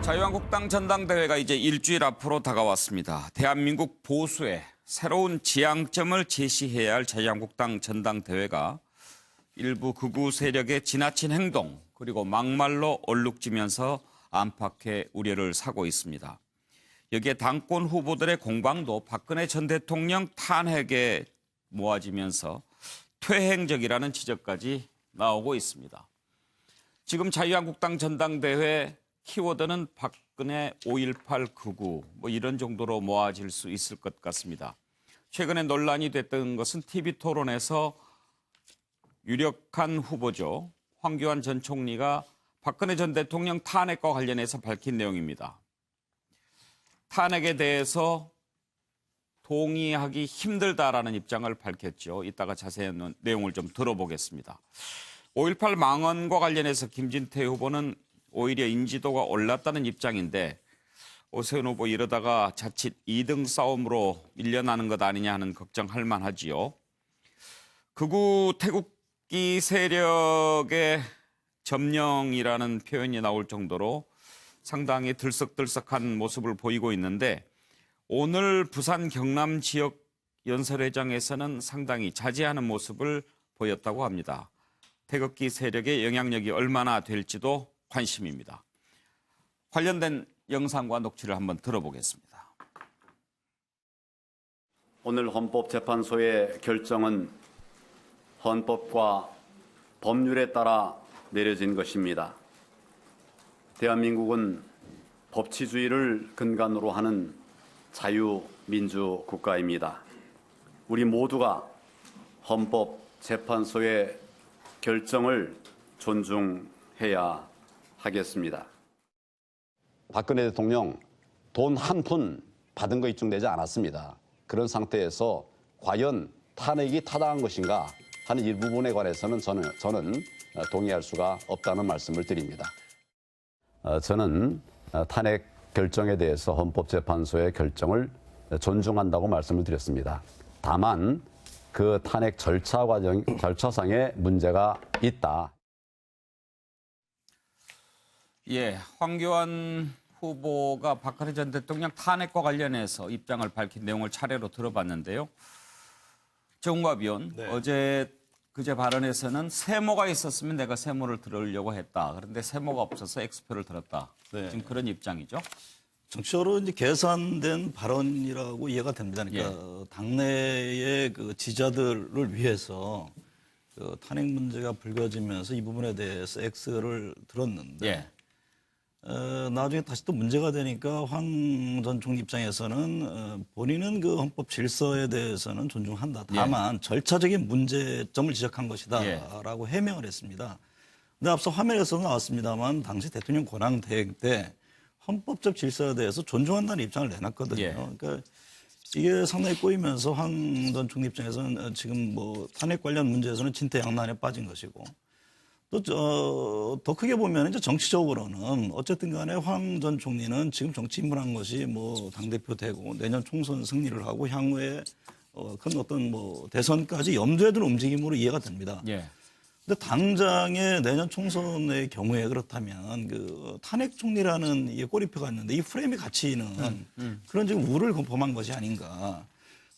자유한국당 전당대회가 이제 일주일 앞으로 다가왔습니다. 대한민국 보수의 새로운 지향점을 제시해야 할 자유한국당 전당대회가 일부 극우 세력의 지나친 행동 그리고 막말로 얼룩지면서 안팎의 우려를 사고 있습니다. 여기에 당권 후보들의 공방도 박근혜 전 대통령 탄핵에 모아지면서 퇴행적이라는 지적까지 나오고 있습니다. 지금 자유한국당 전당대회 키워드는 박근혜 5.18 극우 이런 정도로 모아질 수 있을 것 같습니다. 최근에 논란이 됐던 것은 TV토론에서 유력한 후보죠. 황교안 전 총리가 박근혜 전 대통령 탄핵과 관련해서 밝힌 내용입니다. 탄핵에 대해서 동의하기 힘들다라는 입장을 밝혔죠. 이따가 자세한 내용을 좀 들어보겠습니다. 5.18 망언과 관련해서 김진태 후보는 오히려 인지도가 올랐다는 입장인데 오세훈 후보 이러다가 자칫 2등 싸움으로 밀려나는 것 아니냐 하는 걱정할 만하지요. 극우 태극기 세력의 점령이라는 표현이 나올 정도로 상당히 들썩들썩한 모습을 보이고 있는데 오늘 부산 경남 지역 연설회장에서는 상당히 자제하는 모습을 보였다고 합니다. 태극기 세력의 영향력이 얼마나 될지도 관심입니다. 관련된 영상과 녹취를 한번 들어보겠습니다. 오늘 헌법재판소의 결정은 헌법과 법률에 따라 내려진 것입니다. 대한민국은 법치주의를 근간으로 하는 자유민주국가입니다. 우리 모두가 헌법재판소의 결정을 존중해야 하겠습니다. 박근혜 대통령 돈 한 푼 받은 거 입증되지 않았습니다. 그런 상태에서 과연 탄핵이 타당한 것인가 하는 일부분에 관해서는 저는 동의할 수가 없다는 말씀을 드립니다. 저는 탄핵 결정에 대해서 헌법재판소의 결정을 존중한다고 말씀을 드렸습니다. 다만 그 탄핵 절차상의 문제가 있다. 예, 황교안 후보가 박근혜 전 대통령 탄핵과 관련해서 입장을 밝힌 내용을 차례로 들어봤는데요. 정웅갑 의원, 네. 그제 발언에서는 세모가 있었으면 내가 세모를 들으려고 했다. 그런데 세모가 없어서 X표를 들었다. 네. 지금 그런 입장이죠. 정치적으로 이제 계산된 발언이라고 이해가 됩니다. 그러니까 당내의 그 지지자들을 위해서 그 탄핵 문제가 불거지면서 이 부분에 대해서 X를 들었는데 예. 나중에 다시 또 문제가 되니까 황 전 총리 입장에서는 본인은 그 헌법 질서에 대해서는 존중한다. 다만 절차적인 문제점을 지적한 것이다라고 해명을 했습니다. 근데 앞서 화면에서도 나왔습니다만 당시 대통령 권한 대행 때 헌법적 질서에 대해서 존중한다는 입장을 내놨거든요. 예. 그러니까 이게 상당히 꼬이면서 황 전 총리 입장에서는 지금 뭐 탄핵 관련 문제에서는 진퇴양난에 빠진 것이고 또 더 크게 보면 이제 정치적으로는 어쨌든 간에 황 전 총리는 지금 정치 입문한 것이 뭐 당대표 되고 내년 총선 승리를 하고 향후에 큰 어떤 뭐 대선까지 염두에 두는 움직임으로 이해가 됩니다. 예. 근데 당장의 내년 총선의 경우에 그렇다면 그 탄핵 총리라는 이 꼬리표가 있는데 이 프레임의 가치는 그런 지금 우를 범한 것이 아닌가.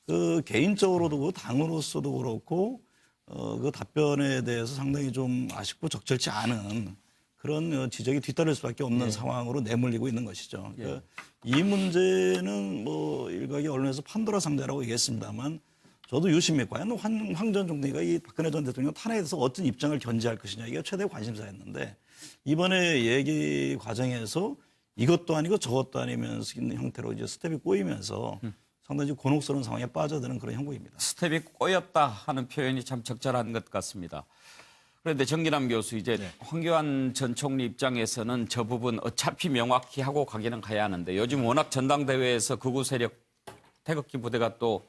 그 개인적으로도 그렇고 당으로서도 그렇고 그 답변에 대해서 상당히 좀 아쉽고 적절치 않은 그런 지적이 뒤따를 수밖에 없는 상황으로 내몰리고 있는 것이죠. 그러니까 이 문제는 뭐 일각의 언론에서 판도라 상대라고 얘기했습니다만 저도 유심히 과연 황 전 총리가 이 박근혜 전 대통령 탄핵에 대해서 어떤 입장을 견지할 것이냐 이게 최대 관심사였는데 이번에 얘기 과정에서 이것도 아니고 저것도 아니면서 있는 형태로 이제 스텝이 꼬이면서 상당히 곤혹스러운 상황에 빠져드는 그런 형국입니다. 스텝이 꼬였다 하는 표현이 참 적절한 것 같습니다. 그런데 정기남 교수, 이제 황교안 전 총리 입장에서는 저 부분 어차피 명확히 하고 가기는 가야 하는데 요즘 워낙 전당대회에서 극우 세력 태극기 부대가 또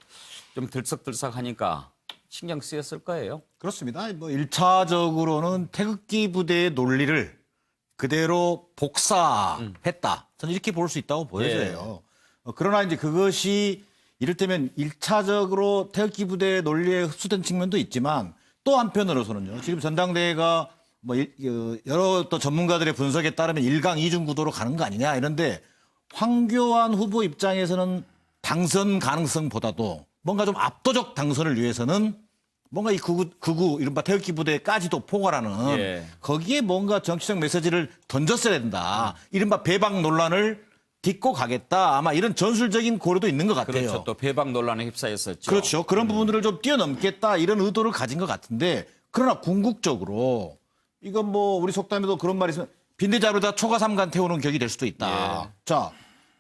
좀 들썩들썩하니까 신경 쓰였을 거예요. 그렇습니다. 뭐 1차적으로는 태극기 부대의 논리를 그대로 복사했다. 저는 이렇게 볼 수 있다고 보여져요. 그러나 이제 그것이 이를테면 1차적으로 태극기 부대의 논리에 흡수된 측면도 있지만 또 한편으로서는요. 지금 전당대회가 여러 또 전문가들의 분석에 따르면 1강 2중 구도로 가는 거 아니냐 이런데 황교안 후보 입장에서는 당선 가능성보다도 뭔가 좀 압도적 당선을 위해서는 뭔가 이 극우 이른바 태극기 부대까지도 포괄하는 예. 거기에 뭔가 정치적 메시지를 던졌어야 된다. 이른바 배방 논란을 딛고 가겠다. 아마 이런 전술적인 고려도 있는 것 같아요. 그렇죠. 또 배방 논란에 휩싸였었죠. 그렇죠. 그런 부분들을 좀 뛰어넘겠다 이런 의도를 가진 것 같은데 그러나 궁극적으로 이건 뭐 우리 속담에도 그런 말이 있으면 빈대자루에다 초가 삼간 태우는 격이 될 수도 있다. 예. 자,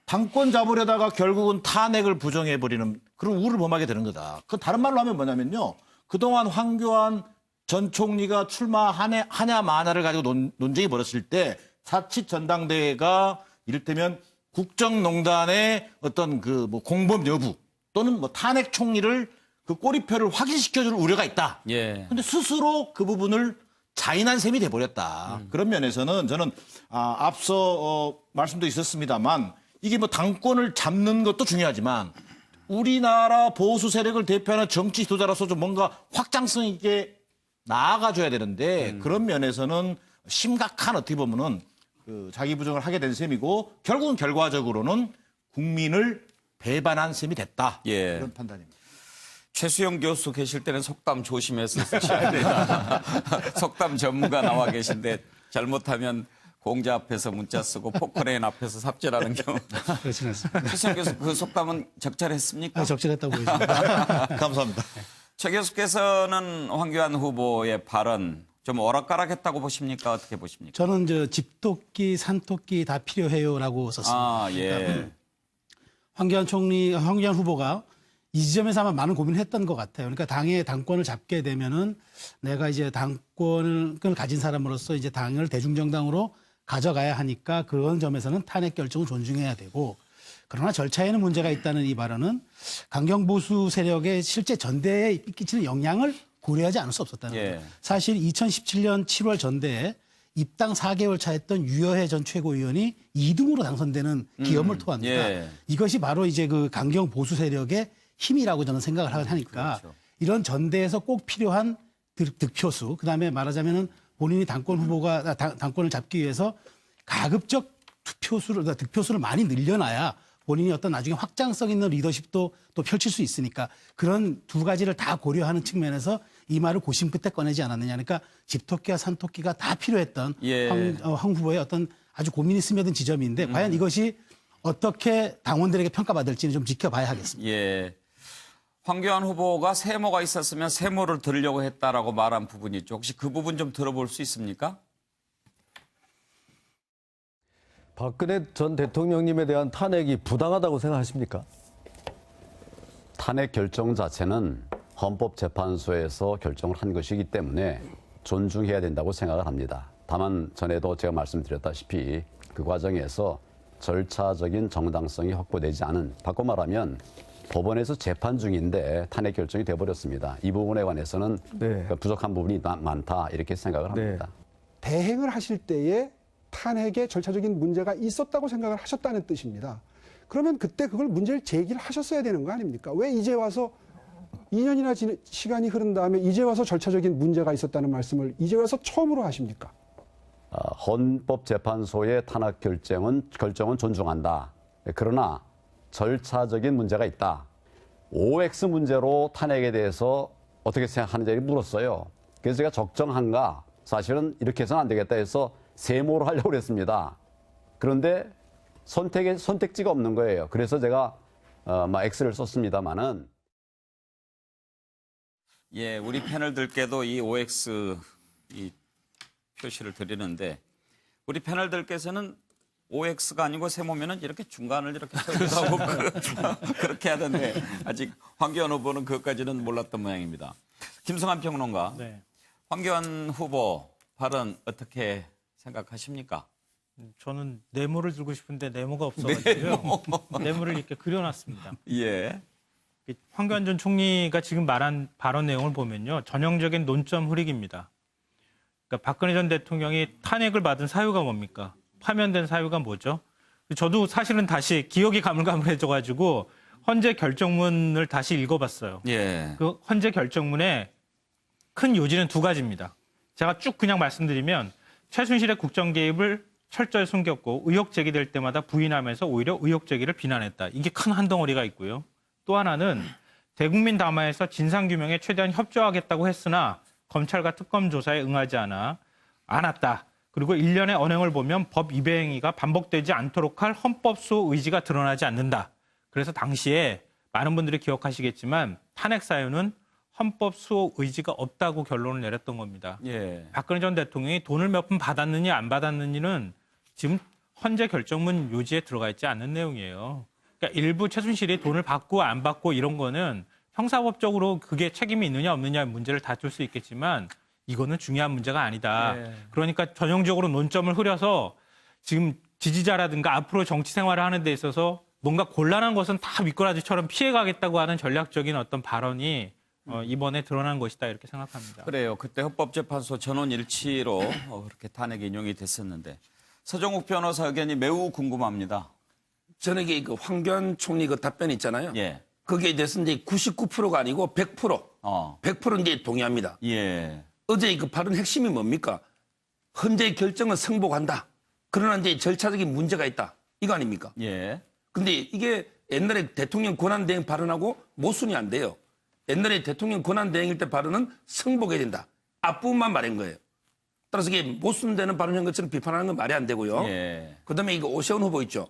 당권 잡으려다가 결국은 탄핵을 부정해버리는 그런 우를 범하게 되는 거다. 그 다른 말로 하면 뭐냐면요. 그동안 황교안 전 총리가 출마하냐 마냐를 가지고 논쟁이 벌어졌을 때 자칫 전당대회가 이를테면 국정농단의 어떤 그 뭐 공범 여부 또는 뭐 탄핵 총리를 그 꼬리표를 확인시켜줄 우려가 있다. 예. 근데 스스로 그 부분을 자인한 셈이 돼버렸다. 그런 면에서는 저는 앞서 말씀도 있었습니다만 이게 뭐 당권을 잡는 것도 중요하지만 우리나라 보수 세력을 대표하는 정치 지도자로서 좀 뭔가 확장성 있게 나아가줘야 되는데 그런 면에서는 심각한 어떻게 보면은 그 자기 부정을 하게 된 셈이고 결국은 결과적으로는 국민을 배반한 셈이 됐다. 예. 그런 판단입니다. 최수영 교수 계실 때는 속담 조심해서 쓰셔야 됩니다. 속담 전문가 나와 계신데 잘못하면 공자 앞에서 문자 쓰고 포크레인 앞에서 삽질하는 경우. 그렇지는 않습니다. 최수영 교수 그 속담은 적절했습니까? 적절했다고 보입니다. 감사합니다. 최 교수께서는 황교안 후보의 발언 좀 오락가락했다고 보십니까? 어떻게 보십니까? 저는 집토끼, 산토끼 다 필요해요라고 썼습니다. 아, 예. 황교안 후보가 이 지점에서 아마 많은 고민을 했던 것 같아요. 그러니까 당의 당권을 잡게 되면은 내가 이제 당권을 가진 사람으로서 이제 당을 대중정당으로 가져가야 하니까 그런 점에서는 탄핵 결정을 존중해야 되고 그러나 절차에는 문제가 있다는 이 발언은 강경보수 세력의 실제 전대에 끼치는 영향을 고려하지 않을 수 없었다는 예. 거죠. 사실 2017년 7월 전대에 입당 4개월 차였던 유여해 전 최고위원이 2등으로 당선되는 기염을 토합니다. 예. 이것이 바로 이제 그 강경 보수 세력의 힘이라고 저는 생각을 하니까 그렇죠. 이런 전대에서 꼭 필요한 득표수, 그다음에 말하자면은 본인이 당권을 잡기 위해서 가급적 득표수를 많이 늘려놔야 본인이 어떤 나중에 확장성 있는 리더십도 또 펼칠 수 있으니까 그런 두 가지를 다 고려하는 측면에서 이 말을 고심 끝에 꺼내지 않았느냐. 그러니까 집토끼와 산토끼가 다 필요했던 예. 황 후보의 어떤 아주 고민이 스며든 지점인데 과연 이것이 어떻게 당원들에게 평가받을지는 좀 지켜봐야 하겠습니다. 예. 황교안 후보가 세모가 있었으면 세모를 들으려고 했다라고 말한 부분이 있죠. 혹시 그 부분 좀 들어볼 수 있습니까? 박근혜 전 대통령님에 대한 탄핵이 부당하다고 생각하십니까? 탄핵 결정 자체는 헌법재판소에서 결정을 한 것이기 때문에 존중해야 된다고 생각을 합니다. 다만 전에도 제가 말씀드렸다시피 그 과정에서 절차적인 정당성이 확보되지 않은, 바꿔 말하면 법원에서 재판 중인데 탄핵 결정이 돼버렸습니다. 이 부분에 관해서는 네. 부족한 부분이 많다 이렇게 생각을 합니다. 대행을 하실 때에 탄핵에 절차적인 문제가 있었다고 생각을 하셨다는 뜻입니다. 그러면 그때 그걸 문제를 제기를 하셨어야 되는 거 아닙니까? 왜 이제 와서 2년이나 시간이 흐른 다음에 이제 와서 절차적인 문제가 있었다는 말씀을 이제 와서 처음으로 하십니까? 헌법재판소의 탄핵 결정은 존중한다. 그러나 절차적인 문제가 있다. OX 문제로 탄핵에 대해서 어떻게 생각하는지 물었어요. 그래서 제가 적정한가? 사실은 이렇게 해서는 안 되겠다 해서 세모로 하려고 했습니다. 그런데 선택지가 없는 거예요. 그래서 제가 X를 썼습니다만은. 예, 우리 패널들께도 이 OX 이 표시를 드리는데 우리 패널들께서는 OX가 아니고 세모면은 이렇게 중간을 이렇게 세우기도 하고 그렇게 하던데 아직 황교안 후보는 그것까지는 몰랐던 모양입니다. 김성한 평론가, 네. 황교안 후보 발언 어떻게 생각하십니까? 저는 네모를 들고 싶은데 네모가 없어가지고요. 네모를 이렇게 그려놨습니다. 예. 황교안 전 총리가 지금 말한 발언 내용을 보면요. 전형적인 논점 흐리기입니다. 그러니까 박근혜 전 대통령이 탄핵을 받은 사유가 뭡니까? 파면된 사유가 뭐죠? 저도 사실은 다시 기억이 가물가물해져가지고 헌재 결정문을 다시 읽어봤어요. 예. 그 헌재 결정문에 큰 요지는 두 가지입니다. 제가 쭉 그냥 말씀드리면 최순실의 국정 개입을 철저히 숨겼고 의혹 제기될 때마다 부인하면서 오히려 의혹 제기를 비난했다. 이게 큰 한 덩어리가 있고요. 또 하나는 대국민 담화에서 진상규명에 최대한 협조하겠다고 했으나 검찰과 특검 조사에 응하지 않았다. 그리고 일련의 언행을 보면 법 위배 행위가 반복되지 않도록 할 헌법 수호 의지가 드러나지 않는다. 그래서 당시에 많은 분들이 기억하시겠지만 탄핵 사유는 헌법 수호 의지가 없다고 결론을 내렸던 겁니다. 예. 박근혜 전 대통령이 돈을 몇 푼 받았느냐 안 받았느냐는 지금 헌재 결정문 요지에 들어가 있지 않는 내용이에요. 그러니까 일부 최순실이 돈을 받고 안 받고 이런 거는 형사법적으로 그게 책임이 있느냐 없느냐의 문제를 다툴 수 있겠지만 이거는 중요한 문제가 아니다. 예. 그러니까 전형적으로 논점을 흐려서 지금 지지자라든가 앞으로 정치 생활을 하는 데 있어서 뭔가 곤란한 것은 다 미꾸라지처럼 피해가겠다고 하는 전략적인 어떤 발언이 이번에 드러난 것이다 이렇게 생각합니다. 그래요. 그때 헌법재판소 전원 일치로 그렇게 탄핵 인용이 됐었는데 서정욱 변호사 의견이 매우 궁금합니다. 저는 이게 그 황교안 총리 그 답변 있잖아요. 예. 거기에 대해서 이제 99%가 아니고 100%, 100% 이제 동의합니다. 예. 어제 그 발언 핵심이 뭡니까? 헌재의 결정은 승복한다. 그러나 이제 절차적인 문제가 있다. 이거 아닙니까? 예. 근데 이게 옛날에 대통령 권한대행 발언하고 모순이 안 돼요. 옛날에 대통령 권한대행일 때 발언은 승복해야 된다. 앞부분만 말한 거예요. 따라서 이게 모순되는 발언한 것처럼 비판하는 건 말이 안 되고요. 예. 그다음에 이거 오세훈 후보 있죠.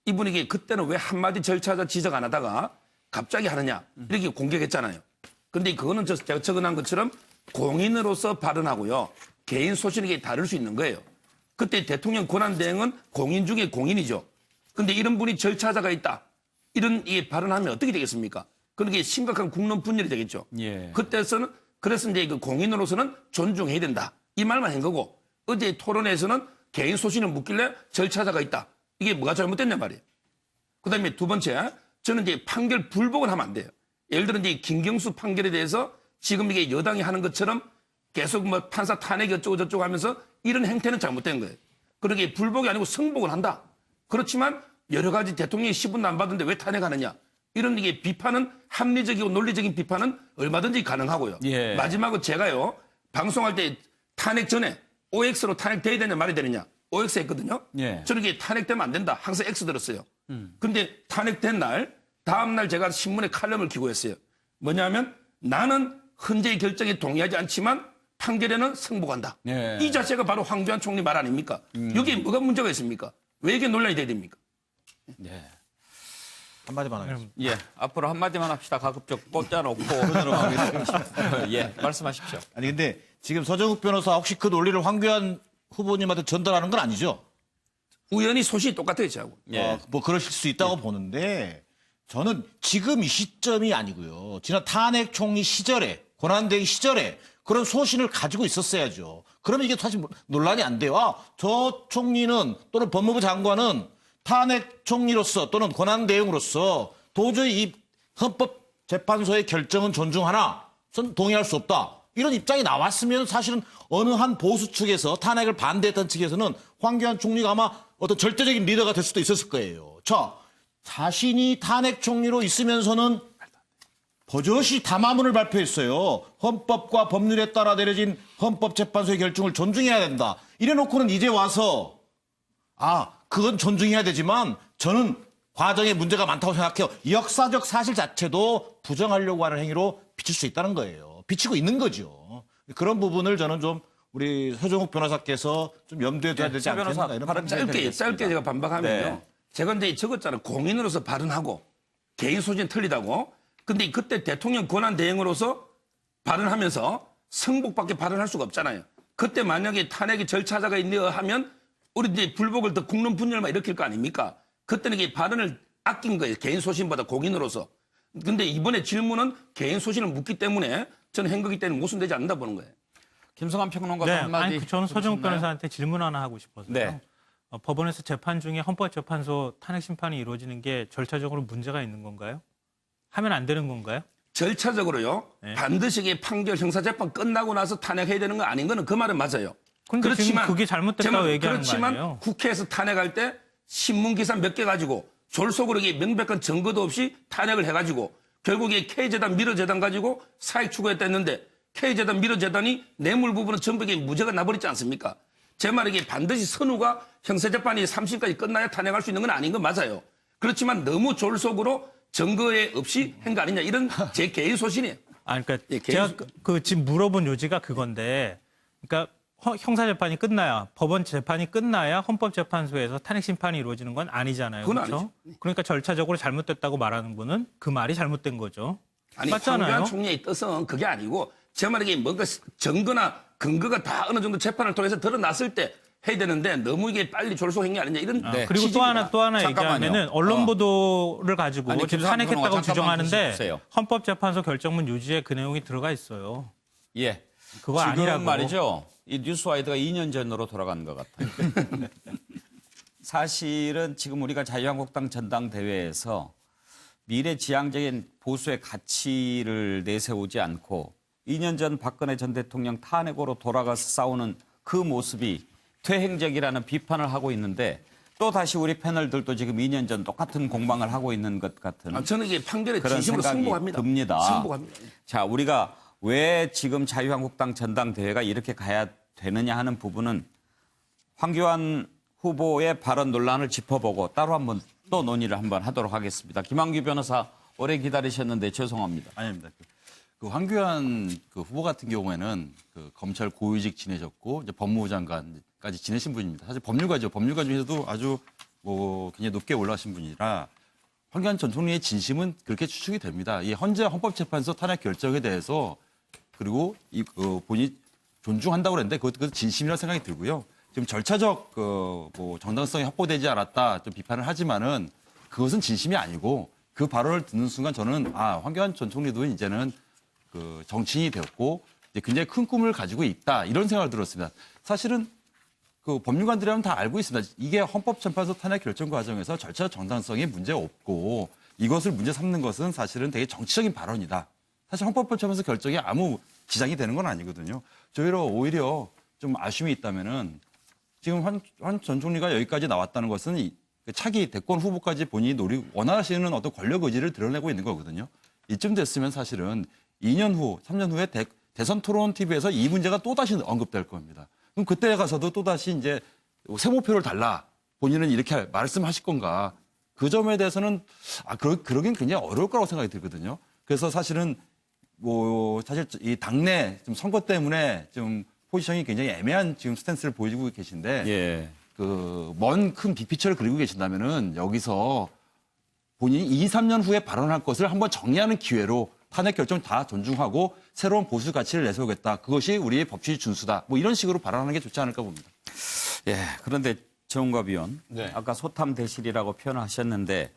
이분이 이게 그때는 왜 한마디 절차자 지적 안 하다가 갑자기 하느냐 이렇게 공격했잖아요. 근데 그거는 제가 적어놓은 것처럼 공인으로서 발언하고요. 개인 소신에게 다를 수 있는 거예요. 그때 대통령 권한대행은 공인 중에 공인이죠. 근데 이런 분이 절차자가 있다. 이런 이 발언하면 어떻게 되겠습니까? 그게 심각한 국론 분열이 되겠죠. 예. 그때서는 그래서 이제 그 공인으로서는 존중해야 된다. 이 말만 한 거고 어제 토론에서는 개인 소신을 묻길래 절차자가 있다. 이게 뭐가 잘못됐냐 말이에요. 그다음에 두 번째, 저는 이제 판결 불복을 하면 안 돼요. 예를 들어 이제 김경수 판결에 대해서 지금 이게 여당이 하는 것처럼 계속 뭐 판사 탄핵 어쩌고 저쩌고 하면서 이런 행태는 잘못된 거예요. 그러게 불복이 아니고 승복을 한다. 그렇지만 여러 가지 대통령이 시분도 안 받는데 왜 탄핵하느냐. 이런 이게 비판은 합리적이고 논리적인 비판은 얼마든지 가능하고요. 예. 마지막으로 제가요. 방송할 때 탄핵 전에 OX로 탄핵돼야 되냐 말이 되느냐. OX 했거든요. 예. 저는 이게 탄핵되면 안 된다. 항상 X 들었어요. 근데 탄핵된 날 다음 날 제가 신문에 칼럼을 기고했어요. 뭐냐면 나는 헌재의 결정에 동의하지 않지만 판결에는 승복한다. 예. 이 자체가 바로 황교안 총리 말 아닙니까? 여기에 뭐가 문제가 있습니까? 왜 이게 논란이 돼야 됩니까? 예. 한마디만 하겠습니다. 예. 앞으로 한마디만 합시다. 가급적 꽂아놓고 들어가겠습니다. 예. 말씀하십시오. 아니 근데 지금 서정욱 변호사 혹시 그 논리를 황교안 후보님한테 전달하는 건 아니죠? 우연히 소식이 똑같아요, 저하고. 예. 뭐 그러실 수 있다고 보는데 저는 지금 이 시점이 아니고요. 지난 탄핵 총리 시절에 권한대행 시절에 그런 소신을 가지고 있었어야죠. 그러면 이게 사실 논란이 안 돼요. 아, 저 총리는 또는 법무부 장관은 탄핵 총리로서 또는 권한대행으로서 도저히 이 헌법재판소의 결정은 존중하나 전 동의할 수 없다. 이런 입장이 나왔으면 사실은 어느 한 보수 측에서 탄핵을 반대했던 측에서는 황교안 총리가 아마 어떤 절대적인 리더가 될 수도 있었을 거예요. 자, 자신이 탄핵 총리로 있으면서는 버젓이 담화문을 발표했어요. 헌법과 법률에 따라 내려진 헌법재판소의 결정을 존중해야 된다. 이래놓고는 이제 와서 그건 존중해야 되지만 저는 과정에 문제가 많다고 생각해요. 역사적 사실 자체도 부정하려고 하는 행위로 비칠 수 있다는 거예요. 비치고 있는 거죠. 그런 부분을 저는 좀 우리 서정욱 변호사께서 좀 염두에 둬야 되지 않겠나 이런 발언 짧게 제가 반박하면요. 네. 제가 이제 적었잖아요. 공인으로서 발언하고 개인 소신 틀리다고. 근데 그때 대통령 권한 대행으로서 발언하면서 승복밖에 발언할 수가 없잖아요. 그때 만약에 탄핵의 절차자가 있냐 하면 우리 이제 불복을 더 국론 분열만 일으킬 거 아닙니까? 그때는 이게 발언을 아낀 거예요. 개인 소신보다 공인으로서. 근데 이번에 질문은 개인 소신을 묻기 때문에 저는 한 거기 때문에 모순되지 않는다 보는 거예요. 김성환 평론가 네, 한마디. 저는 서정욱 해주셨나요? 변호사한테 질문 하나 하고 싶어서요. 네. 법원에서 재판 중에 헌법재판소 탄핵 심판이 이루어지는 게 절차적으로 문제가 있는 건가요? 하면 안 되는 건가요? 절차적으로요. 네. 반드시 이게 판결 형사재판 끝나고 나서 탄핵해야 되는 거 아닌 거는 그 말은 맞아요. 근데 지금 그게 잘못됐다고 얘기하는 거 그렇지만 아니에요? 국회에서 탄핵할 때 신문기사 몇 개 가지고 졸속으로 이게 명백한 증거도 없이 탄핵을 해가지고 결국에 K재단, 미르재단 가지고 사익 추구했다 했는데 K재단, 미르재단이 뇌물 부분은 전부 이게 무죄가 나버리지 않습니까? 제 말에 이게 반드시 선우가 형사재판이 3심까지 끝나야 탄핵할 수 있는 건 아닌 건 맞아요. 그렇지만 너무 졸속으로 증거에 없이 한 거 아니냐 이런 제 개인 소신이에요. 그러니까 예, 제가 지금 물어본 요지가 그건데, 그러니까 형사재판이 끝나야, 법원 재판이 끝나야 헌법재판소에서 탄핵 심판이 이루어지는 건 아니잖아요. 그건 그렇죠? 그러니까 절차적으로 잘못됐다고 말하는 분은 그 말이 잘못된 거죠. 아니, 맞잖아요. 황교안 총리의 뜻은 그게 아니고 제 말에 뭔가 증거나 근거가 다 어느 정도 재판을 통해서 드러났을 때 해야 되는데 너무 이게 빨리 졸속한 게 아니냐 이런 네. 그리고 취지입니다. 또 하나 잠깐만요. 얘기하면은 언론 보도를 가지고 아니, 지금 김상훈 탄핵했다고 변호사 잠깐만 주장하는데 보세요. 헌법재판소 결정문 유지에 그 내용이 들어가 있어요. 예. 그거 지금 아니라고. 말이죠. 이 뉴스와이드가 2년 전으로 돌아간 것 같아요. 사실은 지금 우리가 자유한국당 전당대회에서 미래지향적인 보수의 가치를 내세우지 않고 2년 전 박근혜 전 대통령 탄핵으로 돌아가서 싸우는 그 모습이 퇴행적이라는 비판을 하고 있는데 또 다시 우리 패널들도 지금 2년 전 똑같은 공방을 하고 있는 것 같은 저는 이게 판결에 그런 진심으로 생각이 승복합니다. 듭니다. 승복합니다. 자, 우리가 왜 지금 자유한국당 전당대회가 이렇게 가야 되느냐 하는 부분은 황교안 후보의 발언 논란을 짚어보고 따로 한번 또 논의를 한번 하도록 하겠습니다. 김한규 변호사 오래 기다리셨는데 죄송합니다. 아닙니다. 그 황교안 그 후보 같은 경우에는 그 검찰 고위직 지내셨고 이제 법무부 장관까지 지내신 분입니다. 사실 법률가죠. 법률가 중에서도 아주 뭐 굉장히 높게 올라가신 분이라 황교안 전 총리의 진심은 그렇게 추측이 됩니다. 이 헌재 헌법재판소 탄핵 결정에 대해서 그리고 본인이 존중한다고 그랬는데 그것도 진심이라는 생각이 들고요. 지금 절차적 뭐 정당성이 확보되지 않았다 좀 비판을 하지만은 그것은 진심이 아니고 그 발언을 듣는 순간 저는 황교안 전 총리도 이제는 그 정치인이 되었고 이제 굉장히 큰 꿈을 가지고 있다 이런 생각을 들었습니다. 사실은 그 법률가들이라면 다 알고 있습니다. 이게 헌법재판소 탄핵 결정 과정에서 절차적 정당성이 문제 없고 이것을 문제 삼는 것은 사실은 되게 정치적인 발언이다. 사실 헌법재판소 결정이 아무 지장이 되는 건 아니거든요. 저희로 오히려 좀 아쉬움이 있다면은 지금 황 전 총리가 여기까지 나왔다는 것은 차기 대권 후보까지 본인이 원하시는 어떤 권력 의지를 드러내고 있는 거거든요. 이쯤 됐으면 사실은 2년 후, 3년 후에 대선 토론 TV에서 이 문제가 또다시 언급될 겁니다. 그럼 그때 가서도 또다시 이제 세모표를 달라. 본인은 이렇게 말씀하실 건가. 그 점에 대해서는 그러긴 굉장히 어려울 거라고 생각이 들거든요. 그래서 사실은 사실 이 당내 좀 선거 때문에 좀 포지션이 굉장히 애매한 지금 스탠스를 보이고 계신데 예. 그 먼 큰 빅피처를 그리고 계신다면은 여기서 본인이 2, 3년 후에 발언할 것을 한번 정리하는 기회로 탄핵 결정 다 존중하고 새로운 보수 가치를 내세우겠다. 그것이 우리의 법치주의 준수다. 뭐 이런 식으로 발언하는 게 좋지 않을까 봅니다. 예. 그런데 정은갑 의원, 네. 아까 소탐 대실이라고 표현하셨는데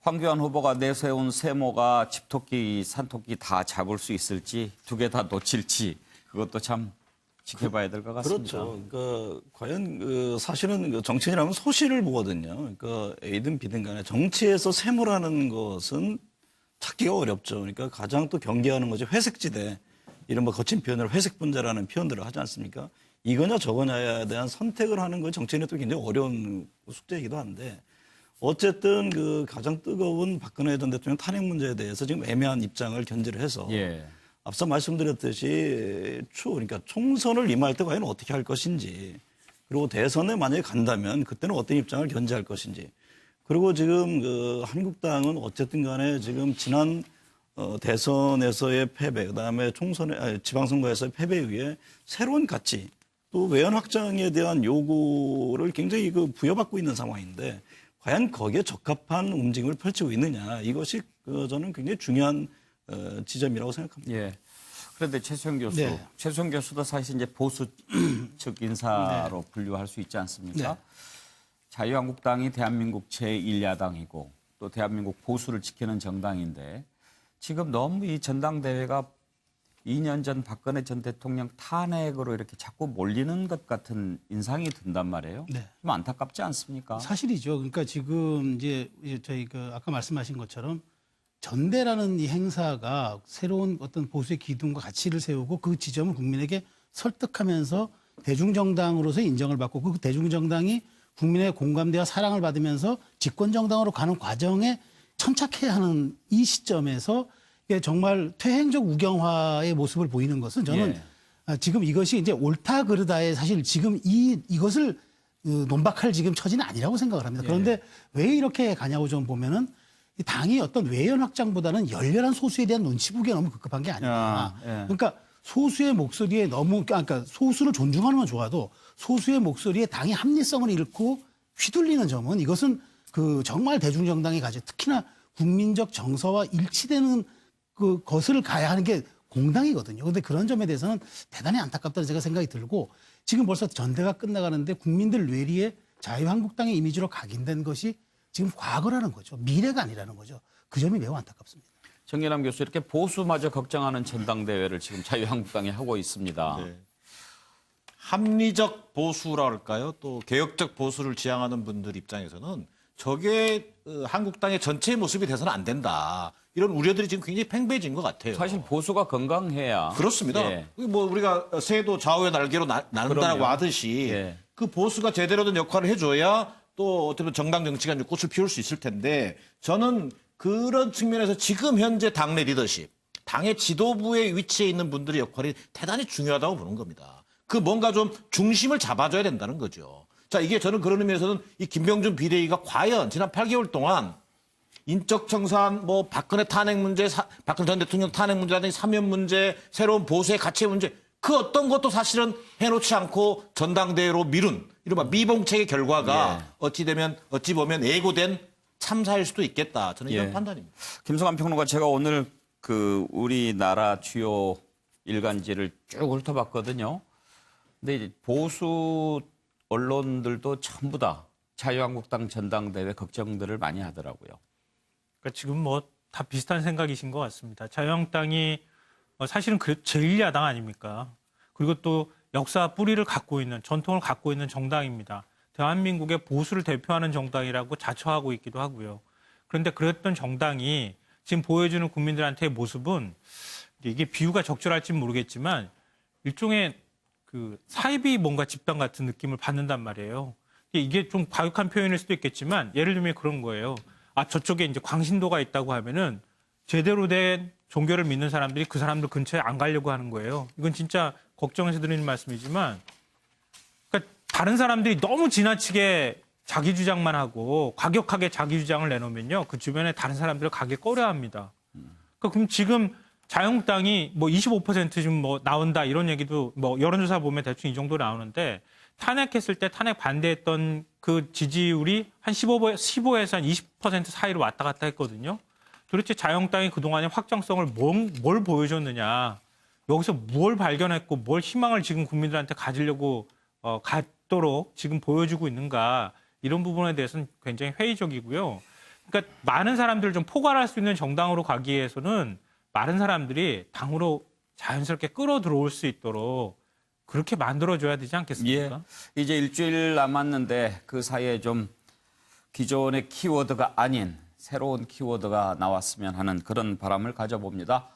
황교안 후보가 내세운 세모가 집토끼, 산토끼 다 잡을 수 있을지 두 개 다 놓칠지 그것도 참 지켜봐야 될 것 같습니다. 그렇죠. 그러니까 과연 사실은 정치인이라면 소신을 보거든요. 그러니까 A든 B든 간에 정치에서 세모라는 것은 찾기가 어렵죠. 그러니까 가장 또 경계하는 거죠. 회색지대. 이런 거친 표현을 회색 분자라는 표현들을 하지 않습니까? 이거냐 저거냐에 대한 선택을 하는 건 정치인이 또 굉장히 어려운 숙제이기도 한데 어쨌든 그 가장 뜨거운 박근혜 전 대통령 탄핵 문제에 대해서 지금 애매한 입장을 견지를 해서 예. 앞서 말씀드렸듯이 그러니까 총선을 임할 때 과연 어떻게 할 것인지 그리고 대선에 만약에 간다면 그때는 어떤 입장을 견지할 것인지 그리고 지금 그 한국당은 어쨌든 간에 지금 지난 대선에서의 패배 그다음에 지방선거에서의 패배에 의해 새로운 가치 또 외연 확장에 대한 요구를 굉장히 부여받고 있는 상황인데 과연 거기에 적합한 움직임을 펼치고 있느냐 이것이 저는 굉장히 중요한 지점이라고 생각합니다. 예. 그런데 최수영 교수, 네. 최수영 교수도 사실 이제 보수 측 인사로 분류할 수 있지 않습니까? 네. 자유한국당이 대한민국 제1야당이고 또 대한민국 보수를 지키는 정당인데 지금 너무 이 전당대회가 2년 전 박근혜 전 대통령 탄핵으로 이렇게 자꾸 몰리는 것 같은 인상이 든단 말이에요. 네. 좀 안타깝지 않습니까? 사실이죠. 그러니까 지금 이제 저희 아까 말씀하신 것처럼 전대라는 이 행사가 새로운 어떤 보수의 기둥과 가치를 세우고 그 지점을 국민에게 설득하면서 대중정당으로서 인정을 받고 그 대중정당이 국민의 공감대와 사랑을 받으면서 집권정당으로 가는 과정에 천착해야 하는 이 시점에서 이게 정말 퇴행적 우경화의 모습을 보이는 것은 저는 지금 이것이 이제 옳다 그르다에 사실 지금 이것을 논박할 지금 처지는 아니라고 생각을 합니다. 그런데 왜 이렇게 가냐고 좀 보면은 이 당이 어떤 외연 확장보다는 열렬한 소수에 대한 눈치 보기가 너무 급급한 게 아니냐. 그러니까 소수의 목소리에 너무 그러니까 소수를 존중하는 건 좋아도 소수의 목소리에 당이 합리성을 잃고 휘둘리는 점은 이것은 그 정말 대중정당이 가진 특히나 국민적 정서와 일치되는 그 것을 가야 하는 게 공당이거든요. 그런데 그런 점에 대해서는 대단히 안타깝다는 제가 생각이 들고 지금 벌써 전대가 끝나가는데 국민들 뇌리에 자유한국당의 이미지로 각인된 것이 지금 과거라는 거죠. 미래가 아니라는 거죠. 그 점이 매우 안타깝습니다. 정기남 교수 이렇게 보수마저 걱정하는 전당대회를 지금 자유한국당이 하고 있습니다. 네. 합리적 보수라 할까요? 또 개혁적 보수를 지향하는 분들 입장에서는 저게 한국당의 전체의 모습이 돼서는 안 된다. 이런 우려들이 지금 굉장히 팽배해진 것 같아요. 사실 보수가 건강해야. 그렇습니다. 예. 뭐 우리가 새도 좌우의 날개로 나눈다라고 그럼요. 하듯이 예. 그 보수가 제대로 된 역할을 해줘야 또 어떻게 보면 정당 정치가 이제 꽃을 피울 수 있을 텐데 저는 그런 측면에서 지금 현재 당내 리더십, 당의 지도부의 위치에 있는 분들의 역할이 대단히 중요하다고 보는 겁니다. 그 뭔가 좀 중심을 잡아줘야 된다는 거죠. 자, 이게 저는 그런 의미에서는 이 김병준 비대위가 과연 지난 8개월 동안 인적 청산, 뭐 박근혜 탄핵 문제, 박근혜 전 대통령 탄핵 문제라든지 사면 문제, 새로운 보수의 가치 문제 그 어떤 것도 사실은 해놓지 않고 전당대회로 미룬 이른바 미봉책의 결과가 어찌 보면 예고된 참사일 수도 있겠다. 저는 이런 판단입니다. 김성환 평론가 제가 오늘 그 우리나라 주요 일간지를 쭉 훑어봤거든요. 근데 이제 보수 언론들도 전부 다 자유한국당 전당대회 걱정들을 많이 하더라고요. 그러니까 지금 뭐 다 비슷한 생각이신 것 같습니다. 자유한국당이 사실은 제1야당 아닙니까? 그리고 또 역사 뿌리를 갖고 있는 전통을 갖고 있는 정당입니다. 대한민국의 보수를 대표하는 정당이라고 자처하고 있기도 하고요. 그런데 그랬던 정당이 지금 보여주는 국민들한테의 모습은 이게 비유가 적절할지는 모르겠지만 일종의 그 사이비 뭔가 집단 같은 느낌을 받는단 말이에요. 이게 좀 과격한 표현일 수도 있겠지만 예를 들면 그런 거예요. 아, 저쪽에 이제 광신도가 있다고 하면은 제대로 된 종교를 믿는 사람들이 그 사람들 근처에 안 가려고 하는 거예요. 이건 진짜 걱정해서 드리는 말씀이지만 그러니까 다른 사람들이 너무 지나치게 자기 주장만 하고 과격하게 자기 주장을 내놓으면요. 그 주변에 다른 사람들을 가기 꺼려합니다. 그러니까 그럼 지금 자유한국당이 뭐 25% 지금 뭐 나온다 이런 얘기도 뭐 여론조사 보면 대충 이 정도 나오는데 탄핵했을 때 탄핵 반대했던 그 지지율이 한 15에서 한 20% 사이로 왔다 갔다 했거든요. 도대체 자유한국당이 그동안의 확장성을 뭘 보여줬느냐. 여기서 뭘 발견했고 뭘 희망을 지금 국민들한테 가지려고 갖도록 지금 보여주고 있는가. 이런 부분에 대해서는 굉장히 회의적이고요. 그러니까 많은 사람들을 좀 포괄할 수 있는 정당으로 가기 위해서는 많은 사람들이 당으로 자연스럽게 끌어들어올 수 있도록 그렇게 만들어줘야 되지 않겠습니까? 예. 이제 일주일 남았는데 그 사이에 좀 기존의 키워드가 아닌 새로운 키워드가 나왔으면 하는 그런 바람을 가져봅니다.